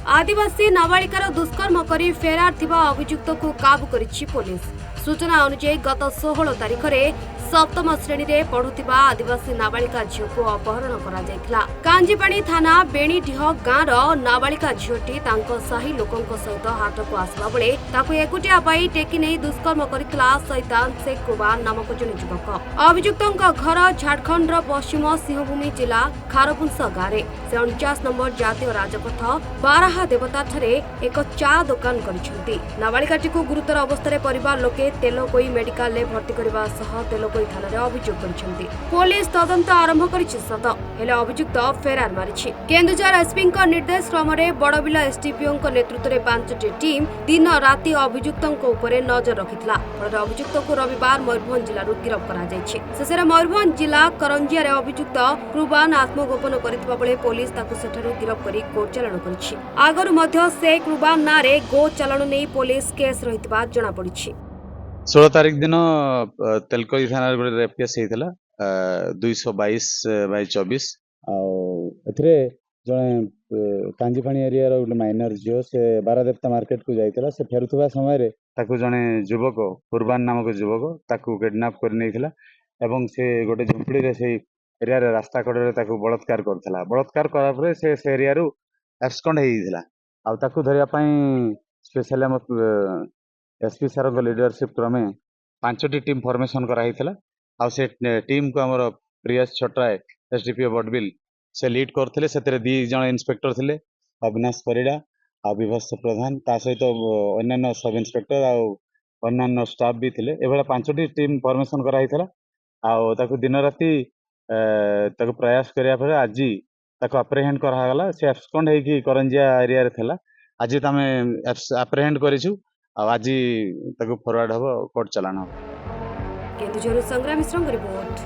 आदिवासी नाबालिकार दुष्कर्म कर फेरार थिबा अभियुक्त को काबू करिछि पुलिस। सूचना अनुसार गत 16 तारिख में सप्तम श्रेणी रे पढ़ुथिबा आदिवासी नाबालिका झील को अपहरण करा जायथिला। कांजीपाणी थाना बेणीडीह गाँव नाबालिका झीलटी तांको साही लोकंक सहित हाट को आसला बेले ताकू एकुटिया पाई टेकी नहीं दुष्कर्म करितला शैतान शेख कुबार नामक जन युवक। अभियुक्तଙ୍କ घर झारखंड पश्चिम सिंहभूमि जिला खारपुंस गाँव से 49 नंबर जातीय राजपथ बाराहा देवता ठारे एक चा दुकान करिसेंती। नाबालिकाटी को गुरुतर अवस्था परिवार लोके तेलकोई मेडिकल ले भर्ती करबा सह तेलकोई थाना रे अभियोग करिसेंती। पुलिस तदंत आरंभ करिछि सत हेले अभियुक्त फेरार मारिछि। केन्दुझर एसपी निर्देश क्रम में बड़बिला एसडीपीओ नेतृत्व में 5टी टीम दिन राति अभियुक्तों उपरे नजर रखिथिला। फल अभियुक्त को रविवार मयूरभंज जिला गिरफ्त करा जायछि। शेषे मयूरभंज जिला करंजिया रे अभियुक्त कृबान आत्मगोपन करथिबा बेले पुलिस ताकू सेठारु गिरफ्त करी कोर्ट चालाण करिछि। आगरु मध्य से कृबान नारे गो चालाण नै पुलिस केस रहितबा जणा पड़िछि। 16 तारिख दिन तेलकोई थाना रेप केस होता 222/24 जड़े कांजीपाणी एरिया गोटे माइनर झील से बारादेवता मार्केट को जाइला। से फेरुवा समय जड़े युवक कुर्बान नामक युवक ताकू किडनैप कर नहीं एवं से गोटे झुंपड़ी से एरिया रास्ता कड़े बलात्कार करता। बलात्कार करापर से एरिया एब्सकंड होता धरने स्पेशली आम एसपी सार लीडरशिप क्रमे 5टी टीम फॉर्मेशन कराइला। से टीम को आमर प्रियस छटराय एसडीपीओ बडबिल से लीड करते। से 2 जन इन्स्पेक्टर थे अविनाश परिड़ा आ विभत्स प्रधान ता सहित अन्य सब इन्स्पेक्टर आन्य स्टाफ भी थे। ये 5टी टीम फॉर्मेशन कराइला। दिन राति प्रयास करने आज अप्रिहेंड करागला। से एब्सकंड होगी करंजिया एरिया था। आज आम अप्रिहेंड करूँ आज फरवर्ड हम कोर्ट चलाण। केन्दुझर संग्राम मिश्र रिपोर्ट।